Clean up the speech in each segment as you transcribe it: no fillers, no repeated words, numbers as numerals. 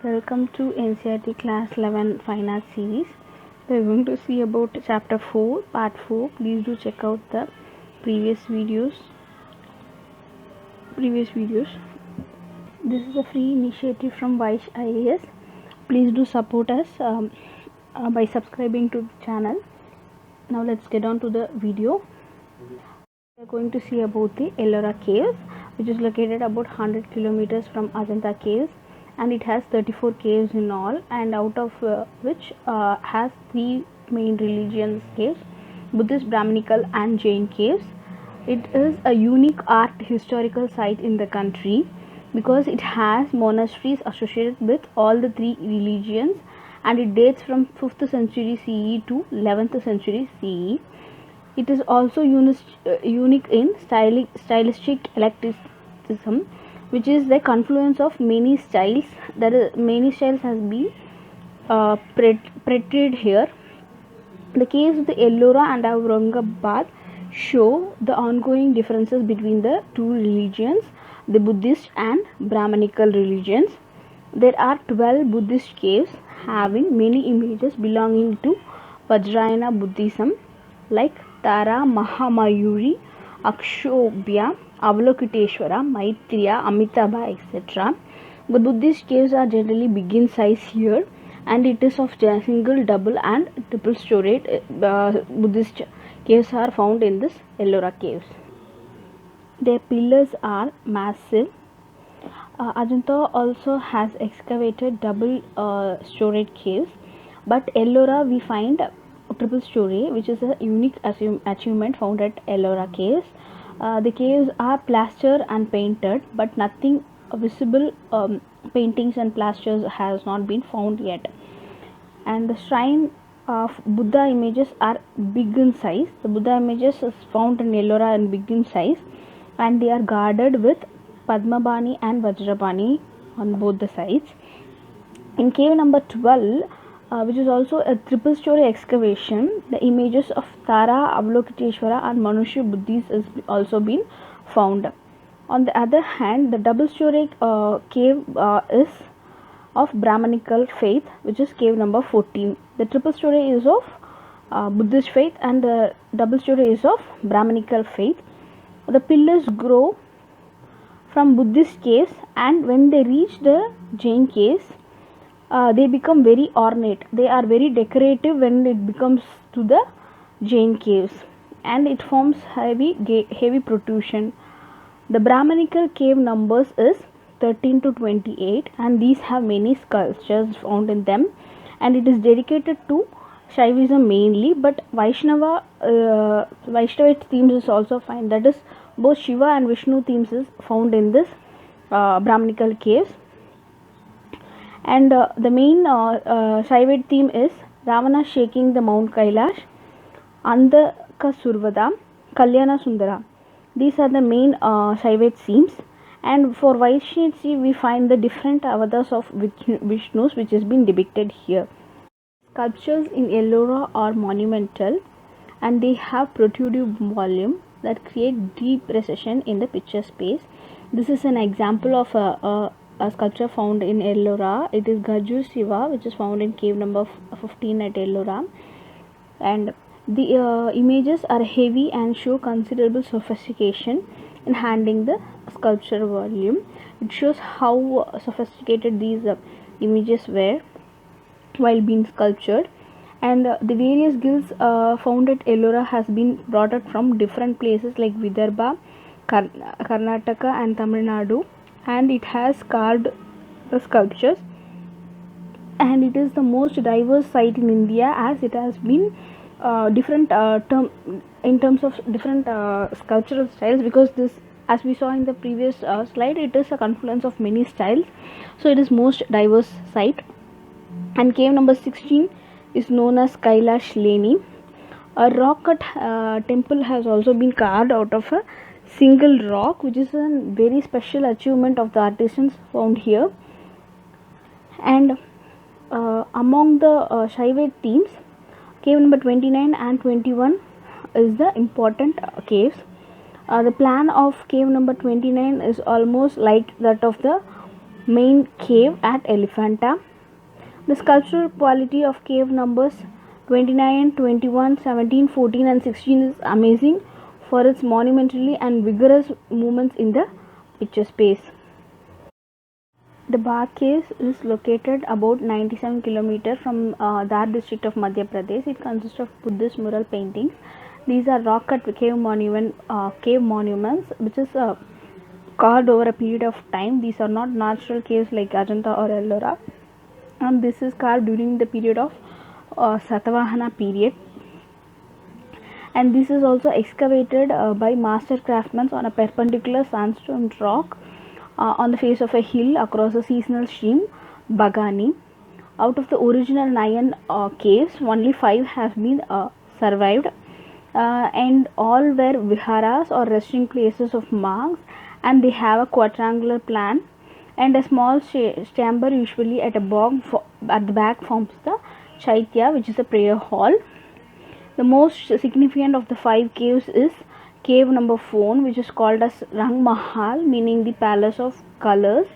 Welcome to NCERT Class 11 Fine Arts series. We are going to see about Chapter 4, Part 4. Please do check out the previous videos. This is a free initiative from Vaish IAS. Please do support us by subscribing to the channel. Now let's get on to the video. We are going to see about the Ellora Caves, which is located about 100 kilometers from Ajanta Caves, and it has 34 caves in all, and out of which has three main religions caves: Buddhist, Brahminical and Jain caves. It is a unique art historical site in the country because it has monasteries associated with all the three religions, and it dates from 5th century CE to 11th century CE. It is also unique in stylistic eclecticism, which is the confluence of many styles. Many styles has been portrayed here. The caves of the Ellora and Aurangabad show the ongoing differences between the two religions, the Buddhist and Brahminical religions. There are 12 Buddhist caves having many images belonging to Vajrayana Buddhism, like Tara, Mahamayuri, Akshobhya, Avalokiteshvara, Maitreya, Amitabha, etc. The Buddhist caves are generally big in size here, and it is of single, double and triple storied. Buddhist caves are found in this Ellora caves. Their pillars are massive. Ajanta also has excavated double storied caves, but Ellora we find triple story, which is a unique achievement found at Ellora caves. The caves are plastered and painted, but nothing visible paintings and plasters has not been found yet. And the shrine of Buddha images are big in size. The Buddha images is found in Ellora and big in size, and they are guarded with Padmabani and Vajrabani on both the sides. In cave number 12, which is also a triple story excavation, the images of Tara, Avalokiteshvara and Manusha Buddhis has also been found. On the other hand, the double story cave is of Brahminical faith, which is cave number 14. The triple story is of Buddhist faith and the double story is of Brahminical faith. The pillars grow from Buddhist caves, and when they reach the Jain caves, they become very ornate. They are very decorative when it becomes to the Jain caves, and it forms heavy protrusion. The Brahminical cave numbers is 13 to 28, and these have many sculptures found in them, and it is dedicated to Shaivism mainly, but Vaishnavite themes is also found. That is, both Shiva and Vishnu themes is found in this Brahminical caves. And the main Shaivite theme is Ravana shaking the Mount Kailash, Andhaka Survada, Kalyana Sundara. These are the main Shaivite themes. And for Vaishnavite, we find the different avatars of Vishnus, which has been depicted here. Sculptures in Ellora are monumental, and they have protrusive volume that create deep recession in the picture space. This is an example of a sculpture found in Ellora. It is Gajur Shiva, which is found in cave number 15 at Ellora, and the images are heavy and show considerable sophistication in handling the sculpture volume. It shows how sophisticated these images were while being sculptured. And the various guilds found at Ellora has been brought out from different places like Vidarbha, Karnataka and Tamil Nadu, and it has carved the sculptures, and it is the most diverse site in India, as it has been different in terms of different sculptural styles, because this, as we saw in the previous slide, it is a confluence of many styles, so it is most diverse site. And cave number 16 is known as Kailash Leni. A rock cut temple has also been carved out of a single rock, which is a very special achievement of the artisans found here. And among the Shaivite themes, cave number 29 and 21 is the important caves. The plan of cave number 29 is almost like that of the main cave at Elephanta. The sculptural quality of cave numbers 29, 21, 17, 14 and 16 is amazing for its monumentally and vigorous movements in the picture space. The Bagh Caves is located about 97 km from Dar district of Madhya Pradesh. It consists of Buddhist mural paintings. These are rock cut cave monuments which is carved over a period of time. These are not natural caves like Ajanta or Ellora, and this is carved during the period of Satavahana period, and this is also excavated by master craftsmen on a perpendicular sandstone rock on the face of a hill across a seasonal stream, Bagani. Out of the original 9 caves, only 5 have been survived, and all were viharas or resting places of monks, and they have a quadrangular plan, and a small chamber usually at the back forms the chaitya, which is a prayer hall. The most significant of the 5 caves is cave number 4, which is called as Rang Mahal, meaning the palace of colors,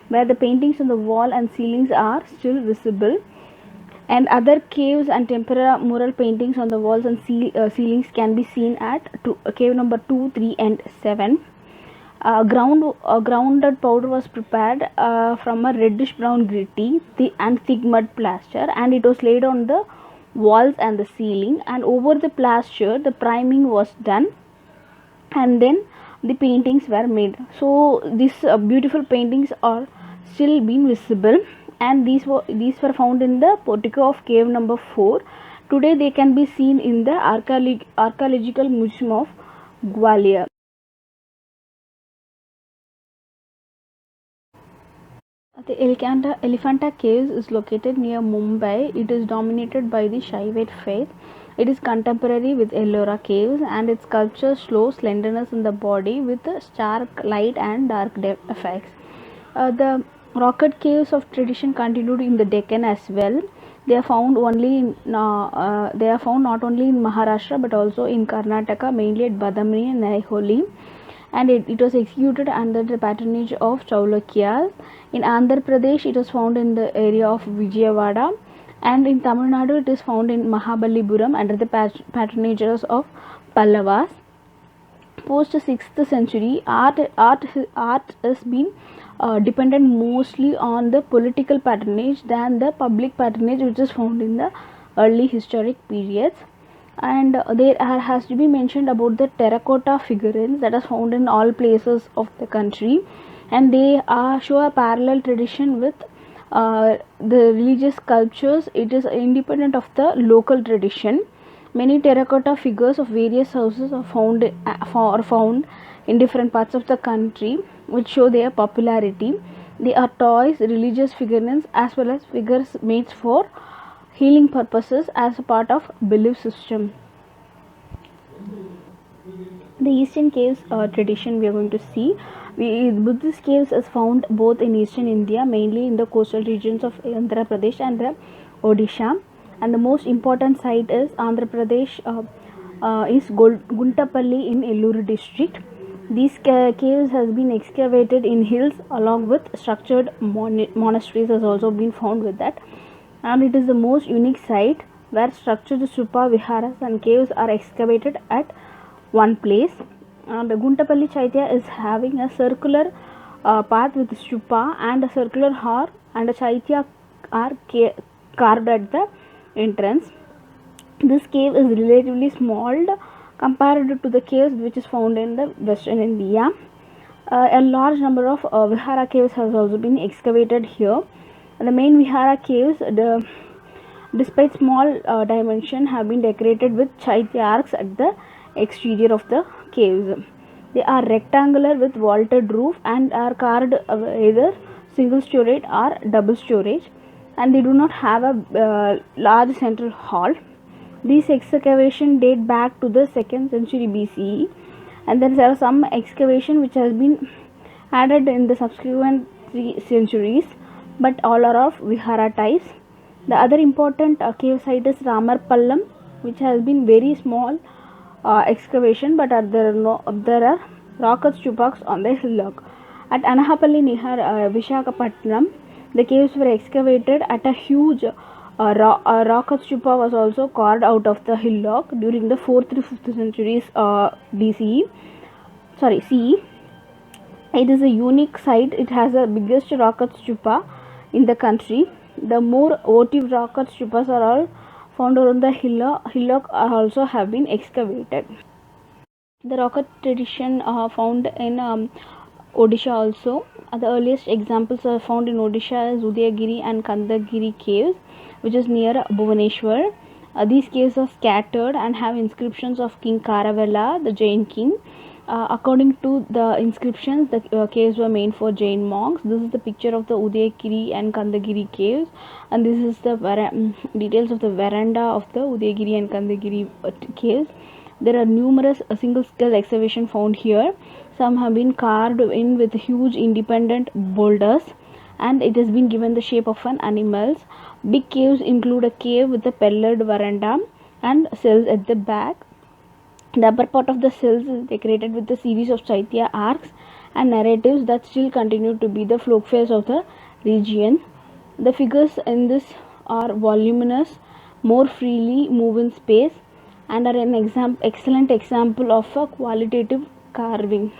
where the paintings on the wall and ceilings are still visible, and other caves and tempera mural paintings on the walls and ceilings can be seen at cave number 2, 3 and 7. Grounded powder was prepared from a reddish brown gritty and thick mud plaster, and it was laid on the walls and the ceiling, and over the plaster the priming was done, and then the paintings were made. So these beautiful paintings are still being visible, and these were found in the portico of cave number 4. Today they can be seen in the archaeological museum of Gwalior. The Elephanta Caves is located near Mumbai. It is dominated by the Shaivite faith. It is contemporary with Ellora Caves, and its sculptures show slenderness in the body with stark light and dark effects. The rock-cut caves of tradition continued in the Deccan as well. They are found not only in Maharashtra but also in Karnataka, mainly at Badamni and Aiholi, and it was executed under the patronage of Chaulukyas. In Andhra Pradesh, it was found in the area of Vijayawada, and in Tamil Nadu, it is found in Mahabalipuram under the patronages of Pallavas. Post 6th century, art has been dependent mostly on the political patronage than the public patronage, which is found in the early historic periods. And there has to be mentioned about the terracotta figurines that are found in all places of the country, and they show a parallel tradition with the religious sculptures. It is independent of the local tradition. Many terracotta figures of various houses are found in different parts of the country, which show their popularity. They are toys, religious figurines, as well as figures made for healing purposes as a part of belief system. The Eastern Caves tradition we are going to see. Buddhist caves is found both in Eastern India, mainly in the coastal regions of Andhra Pradesh and Odisha, and the most important site is Andhra Pradesh is Guntapalli in Elluru district. These caves has been excavated in hills along with structured monasteries has also been found with that, and it is the most unique site where structured stupa, viharas and caves are excavated at one place. The Guntapalli Chaitya is having a circular path with stupa and a circular hall, and a Chaitya are carved at the entrance. This cave is relatively small compared to the caves which is found in the Western India. A large number of vihara caves has also been excavated here. The main vihara caves, despite small dimension, have been decorated with chaitya arcs at the exterior of the caves. They are rectangular with vaulted roof and are carved either single storage or double storage, and they do not have a large central hall. These excavations date back to the 2nd century BCE, and there are some excavation which has been added in the subsequent 3 centuries, but all are of vihara types. The other important cave site is Ramarpallam, which has been very small excavation, but there are rock cut stupas on the hillock. At Anahapalli near Vishakhapatnam, the caves were excavated at a huge rock stupa was also carved out of the hillock during the 4th to 5th centuries BCE. Sorry, CE. It is a unique site. It has the biggest rocket stupa in the country. The more votive rocket stupas are all found around the hillock also have been excavated. The rocket tradition found in Odisha also. The earliest examples are found in Odisha as Udayagiri and Kandagiri caves, which is near Bhubaneswar. These caves are scattered and have inscriptions of King Karavella, the Jain king. According to the inscriptions, the caves were made for Jain monks. This is the picture of the Udayagiri and Kandagiri caves, and this is the details of the veranda of the Udayagiri and Kandagiri caves. There are numerous single skull excavation found here. Some have been carved in with huge independent boulders, and it has been given the shape of an animal. Big caves include a cave with a pillared veranda and cells at the back. The upper part of the cells is decorated with a series of Chaitya arcs and narratives that still continue to be the folk face of the region. The figures in this are voluminous, more freely move in space, and are an excellent example of a qualitative carving.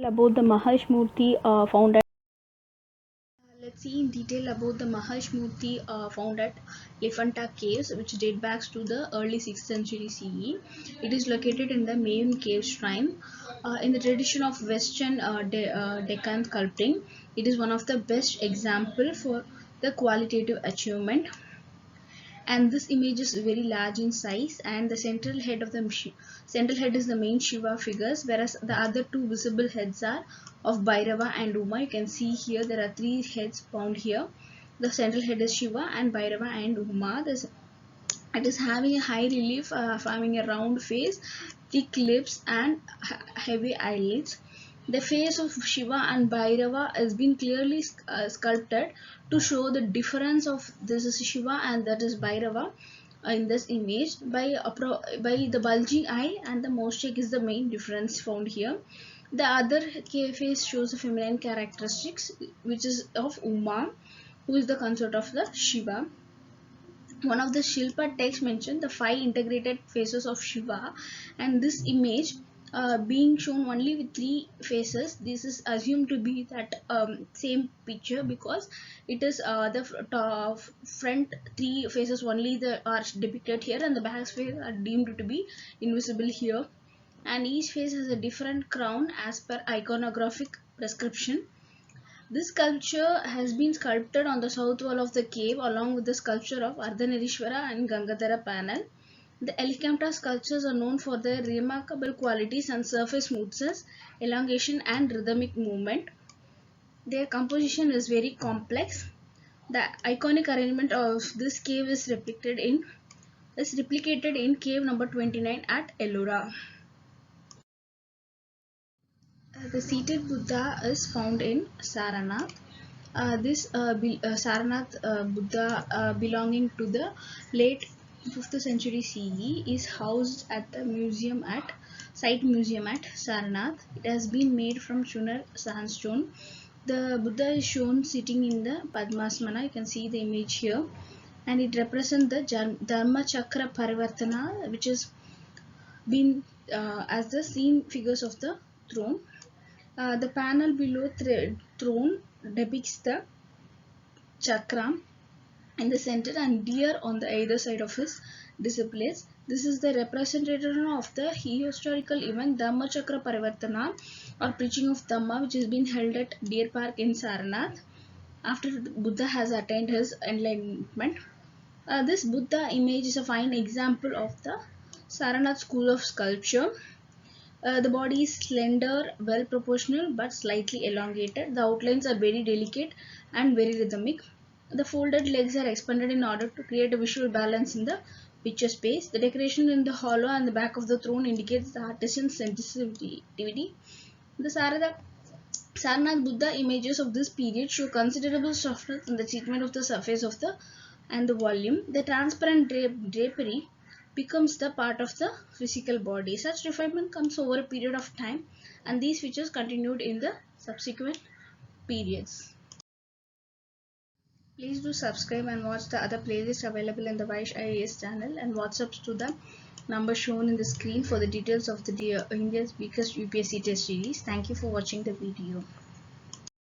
About the Mahesh Murthy found at Let's see in detail about the Mahesh Murthy found at Elephanta Caves, which date back to the early 6th century CE. It is located in the Mayun Cave Shrine. In the tradition of Western Deccan sculpting, it is one of the best example for the qualitative achievement. And this image is very large in size, and the central head is the main Shiva figures, whereas the other two visible heads are of Bhairava and Uma. You can see here there are three heads found here. The central head is Shiva and Bhairava and Uma. It is having a high relief, having a round face, thick lips, and heavy eyelids. The face of Shiva and Bhairava has been clearly sculpted to show the difference of this is Shiva and that is Bhairava in this image by the bulging eye, and the mosaic is the main difference found here. The other face shows a feminine characteristics, which is of Uma, who is the consort of the Shiva. One of the Shilpa texts mentioned the 5 integrated faces of Shiva, and this image being shown only with 3 faces. This is assumed to be that same picture because it is the front 3 faces only that are depicted here, and the back face are deemed to be invisible here. And each face has a different crown as per iconographic prescription. This sculpture has been sculpted on the south wall of the cave along with the sculpture of Ardhanarishwara and Gangadhara panel. The Elephanta sculptures are known for their remarkable qualities and surface smoothness, elongation, and rhythmic movement. Their composition is very complex. The iconic arrangement of this cave is replicated in cave number 29 at Ellora. The seated Buddha is found in Saranath. This Saranath Buddha belonging to the late 5th century CE is housed at the site museum at Saranath. It has been made from Chunar sandstone. The Buddha is shown sitting in the Padmasana. You can see the image here, and it represents the Dharma Chakra Parivartana, which has been as the scene figures of the throne. The panel below the throne depicts the chakra in the center and deer on the either side of his displays. This is the representation of the historical event Dhamma Chakra Parivartana or preaching of Dhamma, which has been held at Deer Park in Saranath after Buddha has attained his enlightenment. This Buddha image is a fine example of the Saranath school of sculpture. The body is slender, well proportional, but slightly elongated. The outlines are very delicate and very rhythmic. The folded legs are expanded in order to create a visual balance in the picture space. The decoration in the hollow and the back of the throne indicates the artisan's sensitivity. The Sarnath Buddha images of this period show considerable softness in the treatment of the surface of the volume. The transparent drapery becomes the part of the physical body. Such refinement comes over a period of time, and these features continued in the subsequent periods. Please do subscribe and watch the other playlists available in the Vaish IAS channel and WhatsApp to the number shown in the screen for the details of the India's biggest UPSC test series. Thank you for watching the video.